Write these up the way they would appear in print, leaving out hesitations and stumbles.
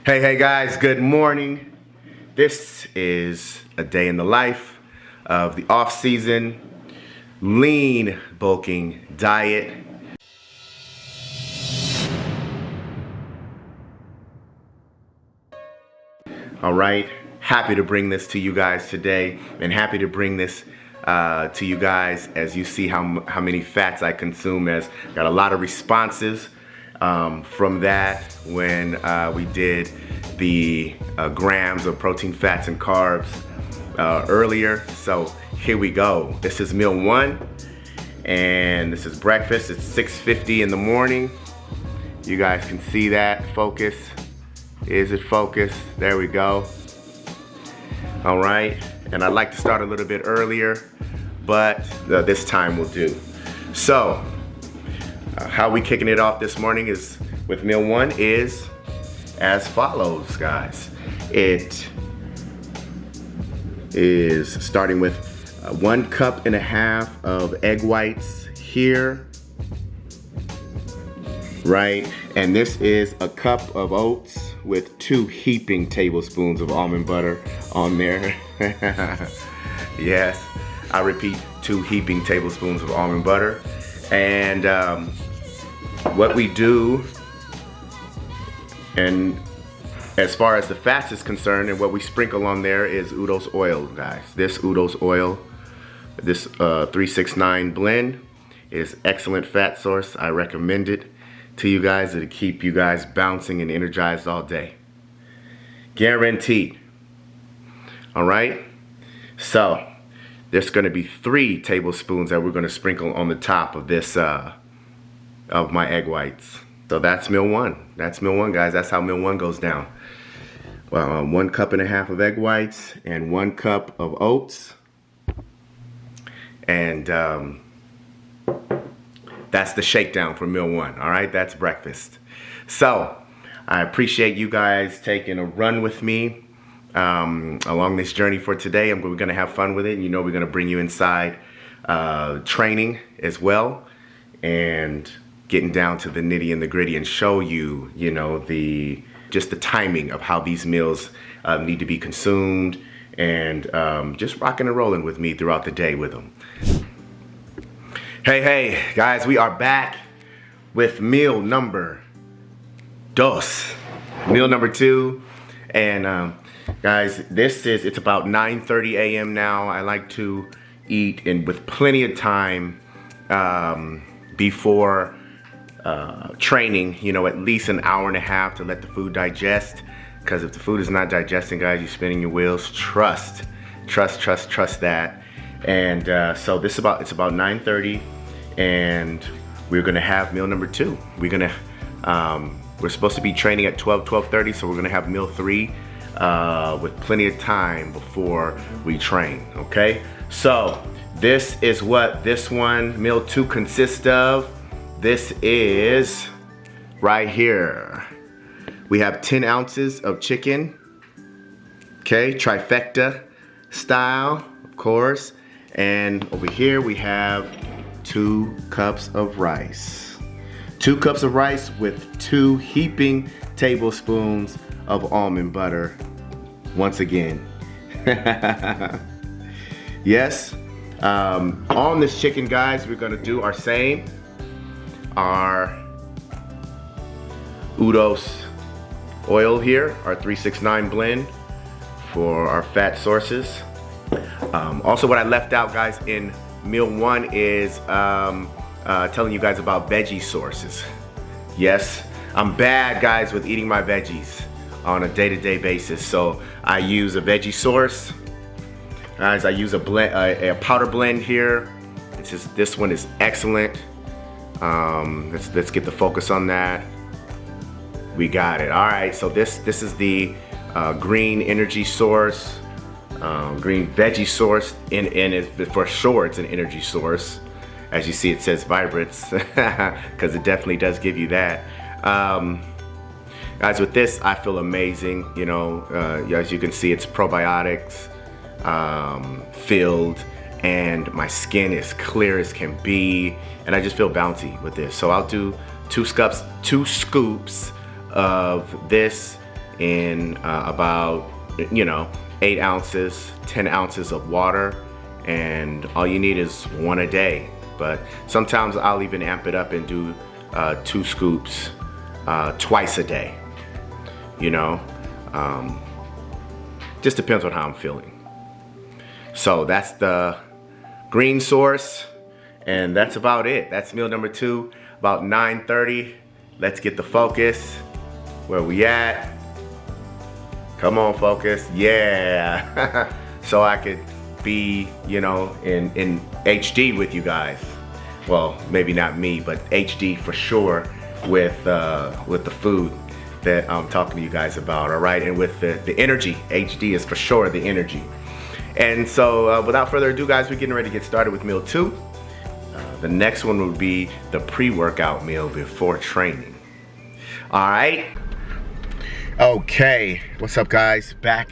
Hey guys, good morning. This is a day in the life of the off-season lean bulking diet. All right, happy to bring this to you guys today, and happy to bring this to you guys as you see how many fats I consume. As got a lot of responses from that when we did the grams of protein, fats, and carbs earlier. So here we go. This is meal one, and this is breakfast. It's 6:50 in the morning. You guys can see that. Focus. Is it focused? There we go. All right, and I'd like to start a little bit earlier, but this time will do. So how we kicking it off this morning is with meal one is as follows, guys. It is starting with 1.5 cups of egg whites here, right? And this is a cup of oats with 2 heaping tablespoons of almond butter on there. Yes, I repeat, 2 heaping tablespoons of almond butter. And what we do, and as far as the fats is concerned, and what we sprinkle on there is Udo's oil, guys. This Udo's oil, this 369 blend is excellent fat source. I recommend it to you guys. It'll keep you guys bouncing and energized all day. Guaranteed. All right? So there's going to be 3 tablespoons that we're going to sprinkle on the top of this of my egg whites. So that's meal one. That's meal one, guys. That's how meal one goes down. Well, 1.5 cups of egg whites and 1 cup of oats. And that's the shakedown for meal one. All right, that's breakfast. So I appreciate you guys taking a run with me along this journey for today. We're going to have fun with it. And you know, we're going to bring you inside training as well, and getting down to the nitty and the gritty and show you, you know, just the timing of how these meals need to be consumed, and just rocking and rolling with me throughout the day with them. Hey guys, we are back with meal number dos, meal number 2. And guys, it's about 9:30 a.m. now. I like to eat and with plenty of time before training, you know, at least an hour and a half to let the food digest. Because if the food is not digesting, guys, you're spinning your wheels. Trust that. And so it's about 9:30, and we're gonna have meal number 2. We're supposed to be training at 12:30, so we're gonna have meal 3 with plenty of time before we train. Okay, so this is what this one, meal 2, consists of. This is right here. We have 10 ounces of chicken. Okay, trifecta style, of course. And over here we have 2 cups of rice. 2 cups of rice with 2 heaping tablespoons of almond butter. Once again. Yes. On this chicken, guys, we're gonna do our same. Our Udo's oil here, our 369 blend for our fat sources. Also, what I left out, guys, in meal 1 is telling you guys about veggie sources. Yes, I'm bad, guys, with eating my veggies on a day-to-day basis. So I use a veggie source. Guys, I use a powder blend here. This one is excellent. Let's get the focus on that. We got it. All right, so this is the green energy source, green veggie source, and for sure it's an energy source. As you see, it says vibrance, because it definitely does give you that. Guys, with this, I feel amazing. You know, as you can see, it's probiotics filled, and my skin is clear as can be, and I just feel bouncy with this. So I'll do two scoops of this in about, 8 ounces, 10 ounces of water, and all you need is 1 a day. But sometimes I'll even amp it up and do 2 scoops twice a day. Just depends on how I'm feeling. So that's the green source, and that's about it. That's meal number 2, about 9:30. Let's get the focus. Where we at? Come on, focus. Yeah. So I could be, in HD with you guys. Well, maybe not me, but HD for sure with the food that I'm talking to you guys about, all right? And with the energy. HD is for sure the energy. And so without further ado, guys, we're getting ready to get started with meal 2. The next one would be the pre-workout meal before training. All right. Okay, what's up, guys? Back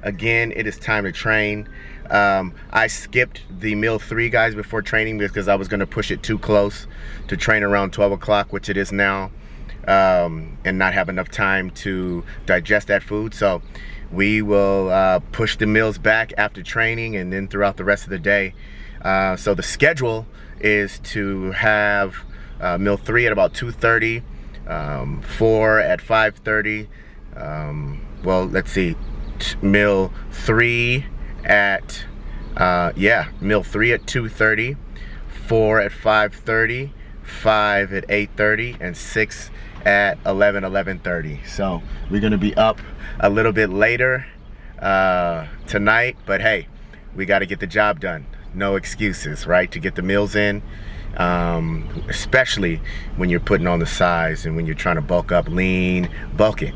again. It is time to train. I skipped the meal 3, guys, before training because I was going to push it too close to train around 12 o'clock, which it is now, and not have enough time to digest that food. So we will push the meals back after training and then throughout the rest of the day. So the schedule is to have meal 3 at about 2:30, 4 at 5:30. Well, let's see, meal 3 at meal 3 at 2:30, 4 at 5:30, 5 at 8:30, and 6 at 11:30. So we're gonna be up a little bit later tonight, but hey, we got to get the job done. No excuses, right? To get the meals in, especially when you're putting on the size and when you're trying to bulk up, lean, bulking.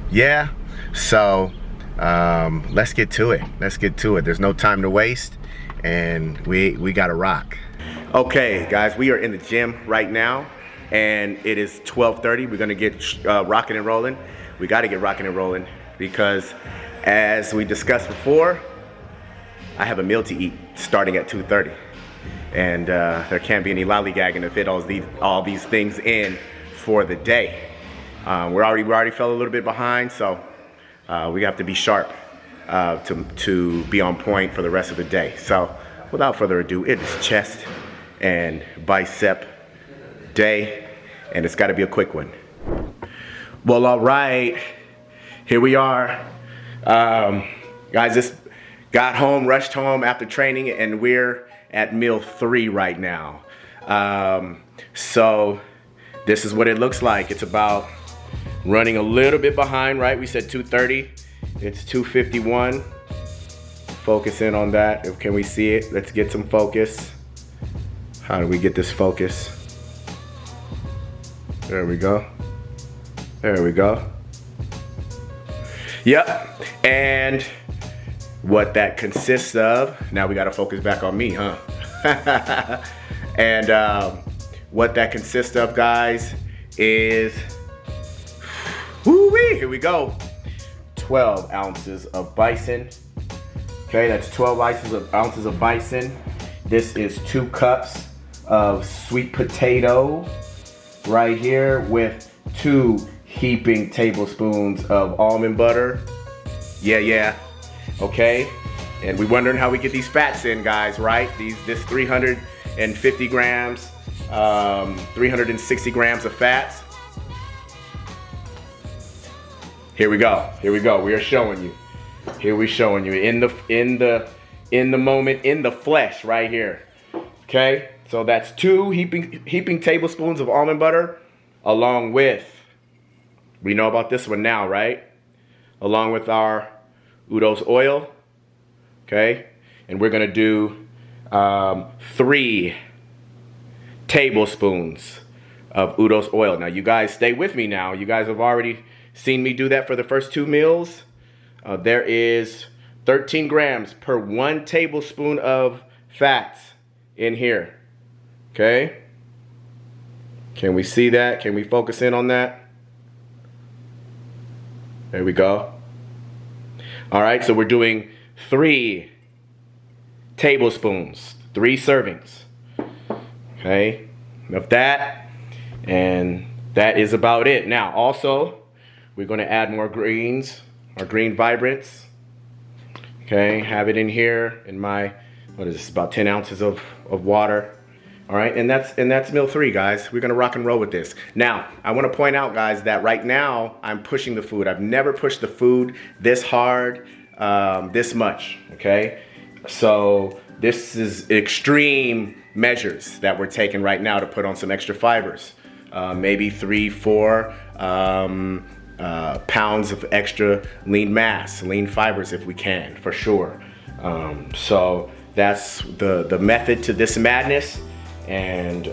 Yeah, so let's get to it. Let's get to it. There's no time to waste, and we gotta rock. Okay, guys, we are in the gym right now, and it is 12:30. We're gonna get rocking and rolling. We gotta get rocking and rolling because, as we discussed before, I have a meal to eat starting at 2:30, and there can't be any lollygagging to fit all these things in for the day. We already fell a little bit behind, so we have to be sharp to be on point for the rest of the day. So without further ado, it is chest and bicep day, and it's got to be a quick one. Well, all right, here we are, guys. Just got home, rushed home after training, and we're at meal 3 right now. So this is what it looks like. It's about running a little bit behind, right? We said 2:30. It's 2:51. Focus in on that. Can we see it? Let's get some focus. How do we get this focus? There we go. There we go. Yep. And what that consists of, now we got to focus back on me, huh? And what that consists of, guys, is, woo-wee, here we go, 12 ounces of bison. Okay, that's 12 ounces of bison. This is 2 cups of sweet potato right here with 2 heaping tablespoons of almond butter. Yeah. Okay, and we're wondering how we get these fats in, guys, right? This 350 grams, 360 grams of fats. Here we go. We are showing you. Here we're showing you in the moment, in the flesh, right here. Okay, so that's 2 heaping tablespoons of almond butter, along with, we know about this one now, right? Along with our Udo's oil, okay? And we're gonna do 3 tablespoons of Udo's oil. Now, you guys stay with me now. You guys have already seen me do that for the first 2 meals. There is 13 grams per 1 tablespoon of fats in here, okay? Can we see that? Can we focus in on that? There we go. All right, so we're doing 3 tablespoons, 3 servings, okay, of that, and that is about it. Now, also, we're gonna add more greens, our green vibrants. Okay, have it in here in my, what is this, about 10 ounces of water. All right, and that's meal 3, guys. We're gonna rock and roll with this. Now, I wanna point out, guys, that right now I'm pushing the food. I've never pushed the food this hard, this much, okay? So this is extreme measures that we're taking right now to put on some extra fibers. Maybe 3-4 pounds of extra lean mass, lean fibers if we can, for sure. So that's the method to this madness. And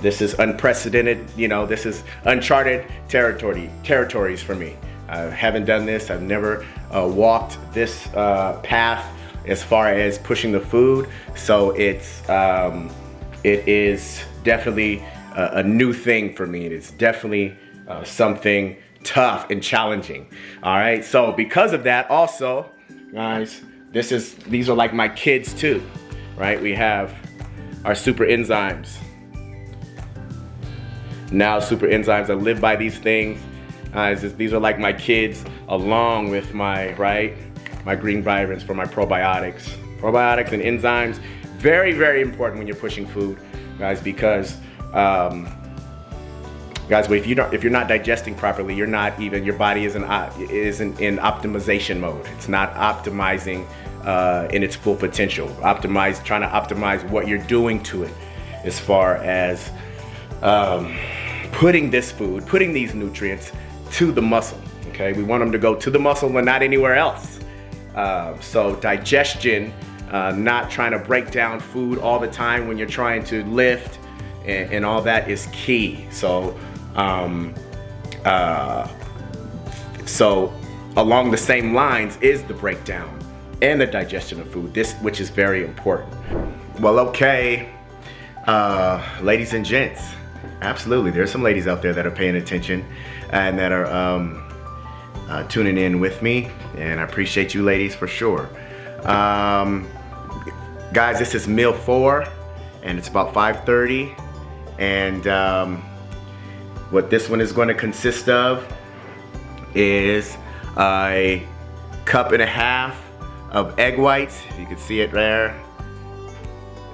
this is unprecedented, you know, this is uncharted territories for me. I haven't done this, I've never walked this path as far as pushing the food. So it is definitely a new thing for me. It's definitely something tough and challenging. All right, so because of that also, guys, these are like my kids too, right? We have our super enzymes. Now super enzymes, I live by these things. These are like my kids, along with my green vibrants for my probiotics. Probiotics and enzymes, very, very important when you're pushing food, guys, because guys, if you're not digesting properly, your body isn't in optimization mode. It's not optimizing in its full potential. Trying to optimize what you're doing to it, as far as putting these nutrients to the muscle. Okay, we want them to go to the muscle and not anywhere else. So digestion, not trying to break down food all the time when you're trying to lift and all that is key. So along the same lines is the breakdown and the digestion of food, which is very important. Well, okay, ladies and gents, absolutely, there's some ladies out there that are paying attention and that are tuning in with me, and I appreciate you ladies for sure. Guys, this is meal 4, and it's about 5:30, and what this one is going to consist of is a 1.5 cups of egg whites. You can see it there.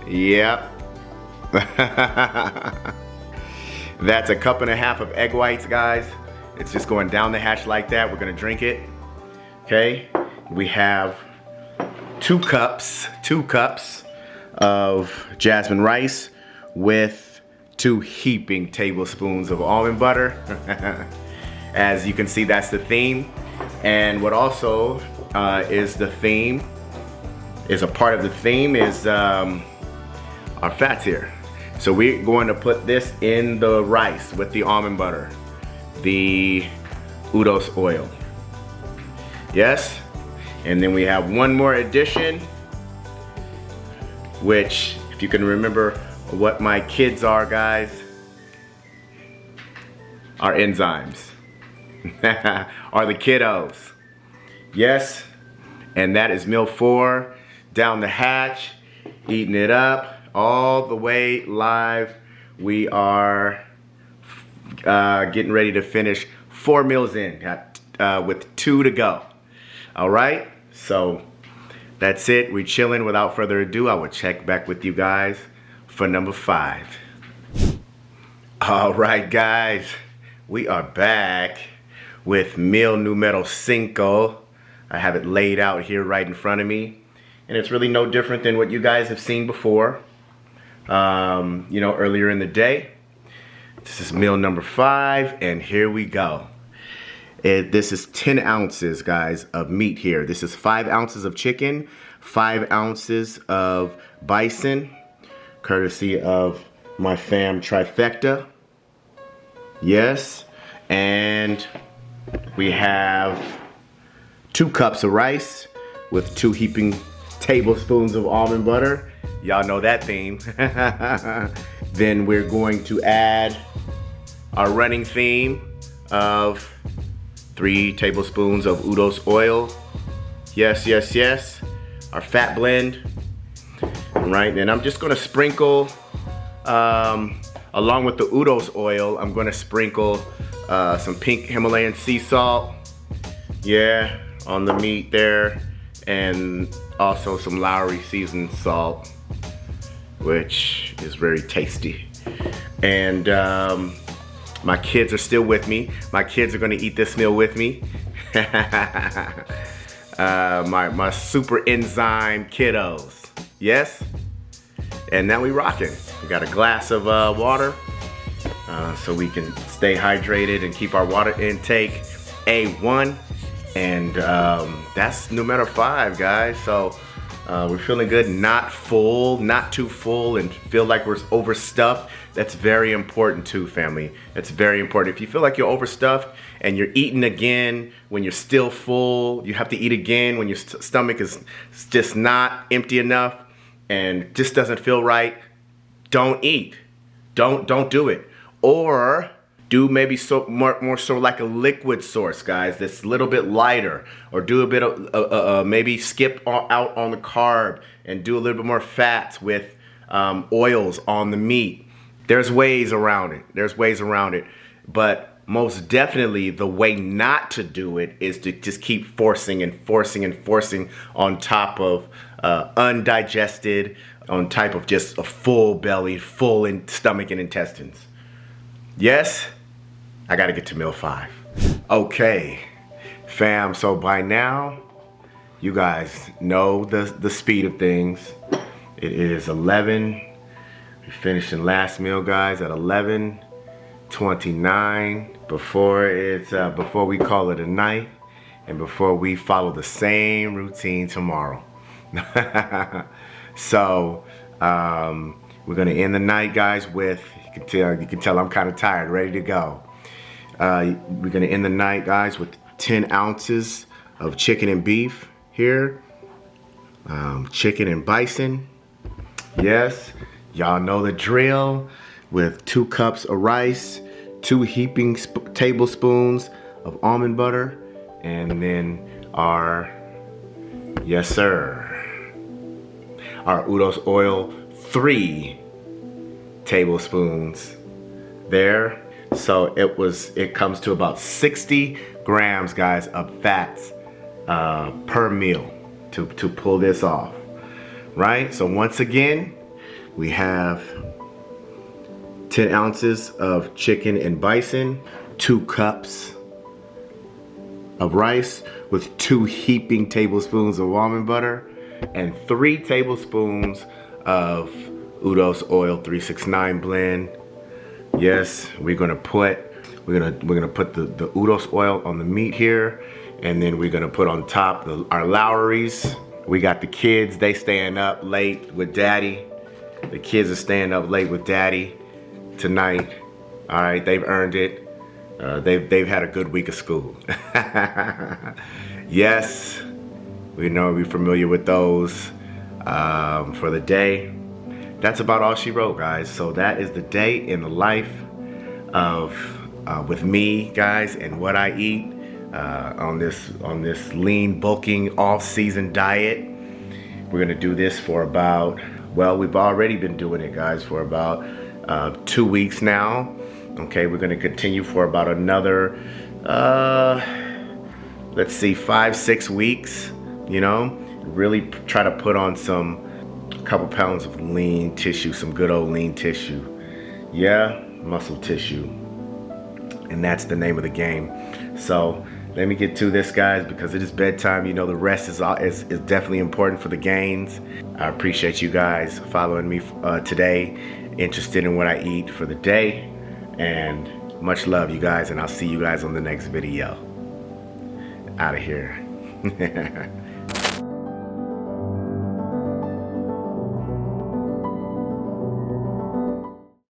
Yep. That's a 1.5 cups of egg whites, guys. It's just going down the hatch like that. We're gonna drink it. Okay. We have 2 cups of jasmine rice with 2 heaping tablespoons of almond butter. As you can see, that's the theme. And what also is the theme, is a part of the theme, is our fats here. So we're going to put this in the rice with the almond butter, the udos oil. Yes? And then we have one more addition, which, if you can remember what my kids are, guys, are enzymes. Are the kiddos. Yes, and that is meal 4, down the hatch, eating it up, all the way live. We are getting ready to finish 4 meals in, with 2 to go. All right, so that's it. We're chilling. Without further ado, I will check back with you guys for number 5. All right, guys, we are back with meal numero 5. I have it laid out here right in front of me, and it's really no different than what you guys have seen before, you know, earlier in the day. This is meal number 5, and here we go. This is 10 ounces, guys, of meat here. This is 5 ounces of chicken, 5 ounces of bison, courtesy of my fam trifecta. Yes, and we have 2 cups of rice with 2 heaping tablespoons of almond butter. Y'all know that theme. Then we're going to add our running theme of 3 tablespoons of udos oil. Yes, yes, yes. Our fat blend. All right, and I'm just gonna sprinkle, along with the udos oil, I'm gonna sprinkle some pink Himalayan sea salt, yeah, on the meat there, and also some Lowry seasoned salt, which is very tasty. And my kids are still with me. My kids are gonna eat this meal with me. My super enzyme kiddos, yes? And now we rocking. We got a glass of water so we can stay hydrated and keep our water intake A1. And that's numero 5, guys. So we're feeling good, not full, not too full, and feel like we're overstuffed. That's very important too, family. That's very important. If you feel like you're overstuffed and you're eating again when you're still full, you have to eat again when your stomach is just not empty enough and just doesn't feel right, don't eat. Don't do it. Or do maybe more so like a liquid source, guys, that's a little bit lighter. Or do a bit of, maybe skip out on the carb and do a little bit more fats with oils on the meat. There's ways around it. There's ways around it. But most definitely the way not to do it is to just keep forcing and forcing and forcing on top of undigested, on type of just a full belly, full in stomach and intestines. Yes, I gotta get to meal 5. Okay, fam, so by now, you guys know the speed of things. It is 11. We're finishing last meal, guys, at 11:29. Before we call it a night, and before we follow the same routine tomorrow. So we're gonna end the night, guys, with you can tell I'm kind of tired, ready to go. We're gonna end the night, guys, with 10 ounces of chicken and beef here. Chicken and bison. Yes, y'all know the drill. With 2 cups of rice, 2 heaping tablespoons of almond butter, and then our, yes sir, our Udos oil, 3 tablespoons there. So it comes to about 60 grams, guys, of fats per meal to pull this off, right? So once again, we have 10 ounces of chicken and bison, 2 cups of rice with 2 heaping tablespoons of almond butter, and 3 tablespoons of Udos oil 369 blend. Yes, we're gonna put the Udos oil on the meat here, and then we're gonna put on top our Lowry's. We got the kids, they staying up late with daddy. The kids are staying up late with daddy tonight. All right, they've earned it. They've had a good week of school. Yes, we're familiar with those for the day. That's about all she wrote, guys. So that is the day in the life of with me, guys, and what I eat on this lean, bulking, off-season diet. We're gonna do this for about, well, we've already been doing it, guys, for about 2 weeks now. Okay, we're gonna continue for about another, let's see, 5-6 weeks. You know, really try to put on a couple pounds of lean tissue, some good old lean tissue. Yeah, muscle tissue. And that's the name of the game. So let me get to this, guys, because it is bedtime. You know, the rest is definitely important for the gains. I appreciate you guys following me today, interested in what I eat for the day. And much love, you guys, and I'll see you guys on the next video. Out of here.